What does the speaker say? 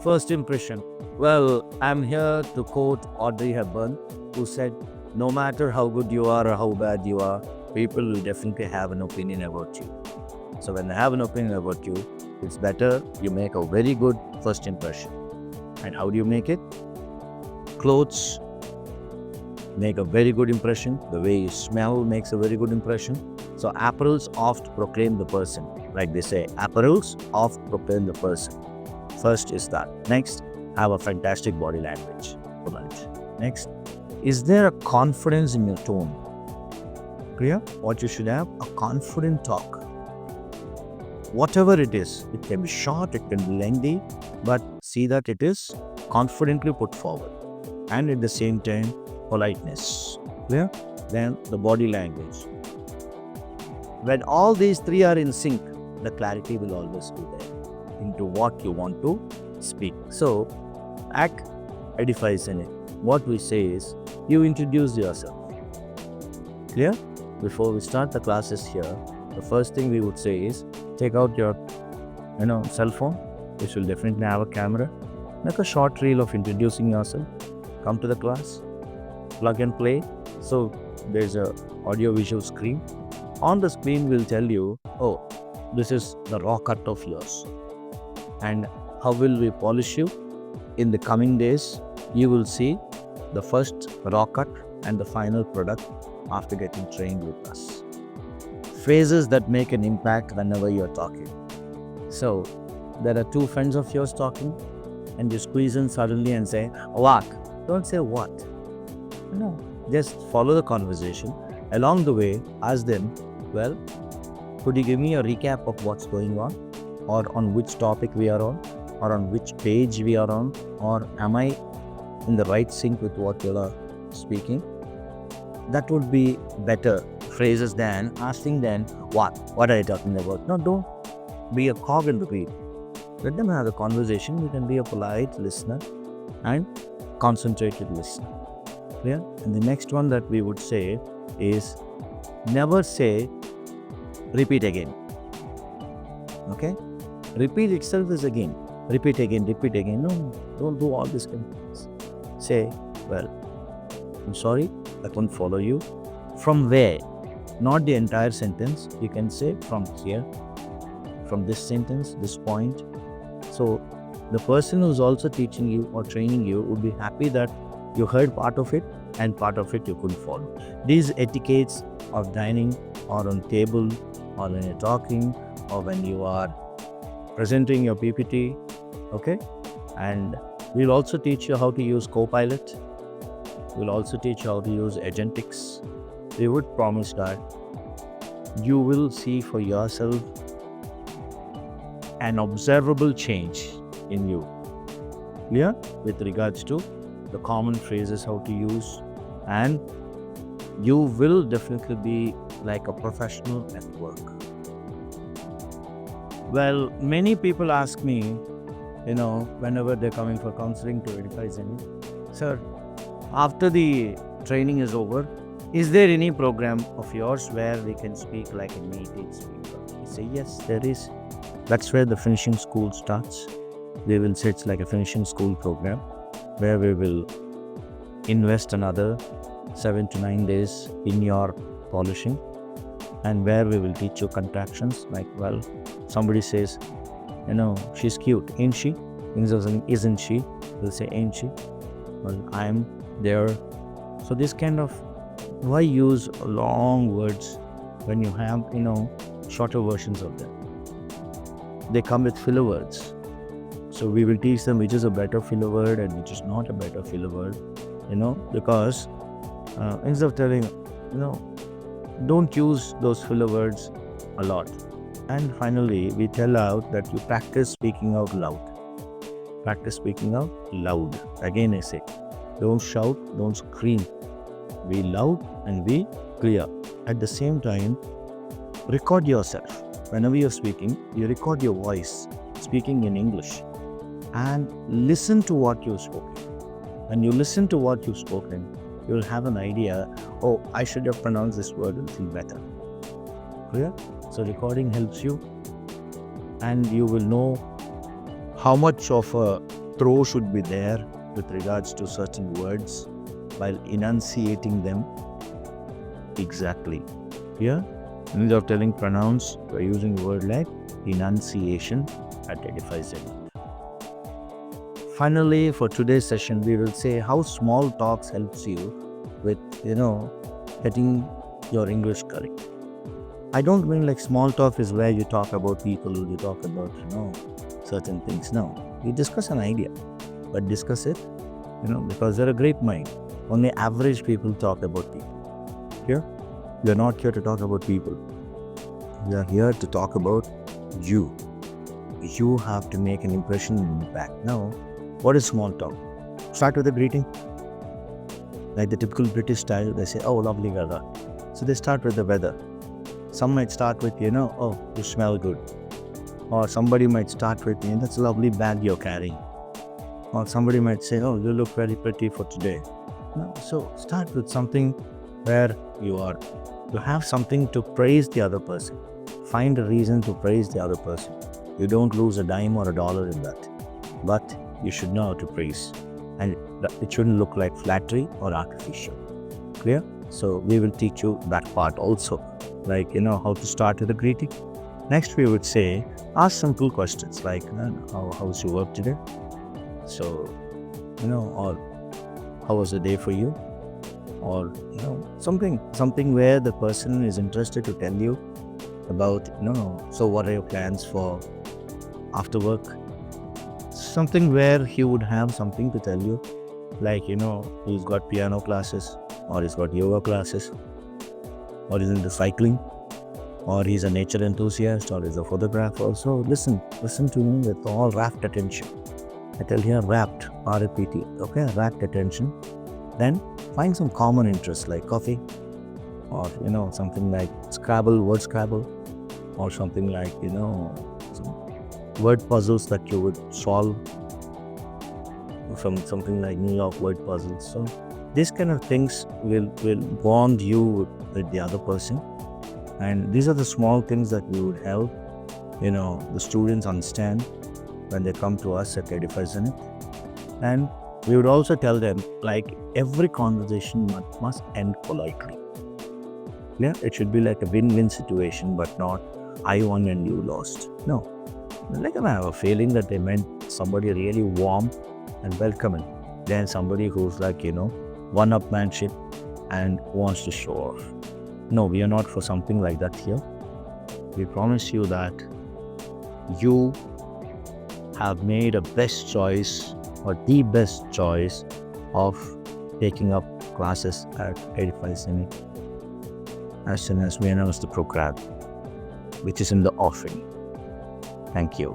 First impression. Well, I'm here to quote Audrey Hepburn, who said, no matter how good you are or how bad you are, people will definitely have an opinion about you. So when they have an opinion about you, it's better you make a very good first impression. And how do you make it? Clothes make a very good impression. The way you smell makes a very good impression. So apparels oft proclaim the person. Like they say, apparels oft proclaim the person. First is that. Next, have a fantastic body language. Next, is there a confidence in your tone? Clear? What you should have? A confident talk. Whatever it is, it can be short, it can be lengthy, but see that it is confidently put forward. And at the same time, politeness. Clear? Then the body language. When all these three are in sync, the clarity will always be there into what you want to speak. So, act edifies in it. What we say is, you introduce yourself. Clear? Before we start the classes here, the first thing we would say is, take out your cell phone, which will definitely have a camera. Make a short reel of introducing yourself. Come to the class, plug and play. So there's a audio visual screen. On the screen will tell you, oh, this is the raw cut of yours. And how will we polish you? In the coming days, you will see the first raw cut and the final product after getting trained with us. Phrases that make an impact whenever you're talking. So, there are two friends of yours talking, and you squeeze in suddenly and say, what? Don't say what. No, just follow the conversation. Along the way, ask them, well, could you give me a recap of what's going on? Or on which topic we are on? Or on which page we are on? Or am I in the right sync with what you are speaking? That would be better phrases than asking them, what are you talking about? No, don't be a cog in the wheel. Let them have a conversation. You can be a polite listener and concentrated listener. Yeah? And the next one that we would say is, never say, repeat again. Okay? Repeat itself is again. Repeat again. No, don't do all these things. Say, well, I'm sorry, I couldn't follow you. From where? Not the entire sentence. You can say from here, from this sentence, this point. So the person who's also teaching you or training you would be happy that you heard part of it and part of it you couldn't follow. These etiquettes of dining or on table or when you're talking or when you are presenting your PPT, okay? And we'll also teach you how to use Copilot. We'll also teach you how to use Agentics. We would promise that you will see for yourself an observable change in you. Clear? With regards to the common phrases how to use, and you will definitely be like a professional at work. Well, many people ask me, whenever they're coming for counseling to advise me, sir, after the training is over, is there any program of yours where we can speak like a native speaker? I say, yes, there is. That's where the finishing school starts. They will say it's like a finishing school program where we will invest another 7 to 9 days in your polishing, and where we will teach you contractions like, well, somebody says, she's cute, ain't she? Instead of saying, isn't she? We'll say, ain't she? Well, I'm there. So this kind of, why use long words when you have, shorter versions of them? They come with filler words. So we will teach them which is a better filler word and which is not a better filler word, because instead of telling, don't use those filler words a lot. And finally, we tell out that you practice speaking out loud. Practice speaking out loud. Again, I say, don't shout, don't scream. Be loud and be clear. At the same time, record yourself. Whenever you're speaking, you record your voice, speaking in English, and listen to what you've spoken. When you listen to what you've spoken, you'll have an idea, oh, I should have pronounced this word a little better. Clear? So recording helps you, and you will know how much of a throw should be there with regards to certain words while enunciating them exactly. Here, instead of telling pronounce, we're using word like enunciation identifies it. Finally, for today's session, we will say how small talks helps you with, getting your English correct. I don't mean like small talk is where you talk about people, you talk about, certain things. No, you discuss an idea, but discuss it, because they're a great mind. Only average people talk about people. Here, you're not here to talk about people. You're here to talk about you. You have to make an impression and impact. Now, what is small talk? Start with a greeting. Like the typical British style, they say, oh, lovely weather. So they start with the weather. Some might start with, oh, you smell good. Or somebody might start with, that's a lovely bag you're carrying. Or somebody might say, oh, you look very pretty for today. No, so start with something where you have something to praise the other person. Find a reason to praise the other person. You don't lose a dime or a dollar in that. But you should know how to praise. And it shouldn't look like flattery or artificial. Clear? So we will teach you that part also. Like, how to start with a greeting. Next, we would say, ask simple questions like, how's your work today? So, or how was the day for you? Or, something where the person is interested to tell you about, so what are your plans for after work? Something where he would have something to tell you, like, he's got piano classes, or he's got yoga classes, or he's into cycling, or he's a nature enthusiast, or he's a photographer. So listen to him with all rapt attention. I tell here rapt, R-A-P-T, okay, rapt attention. Then find some common interests like coffee, or something like word Scrabble, or something like some word puzzles that you would solve from something like New York word puzzles. So these kind of things will bond you with the other person, and these are the small things that we would help the students understand when they come to us at 85 Zenith. And we would also tell them, like, every conversation must end politely. Yeah, it should be like a win-win situation, but not I won and you lost. No, like I have a feeling that they meant somebody really warm and welcoming, then somebody who's like one-upmanship and wants to show off. No, we are not for something like that here. We promise you that you have made a best choice, or the best choice, of taking up classes at 85 Zenith as soon as we announce the program, which is in the offering. Thank you.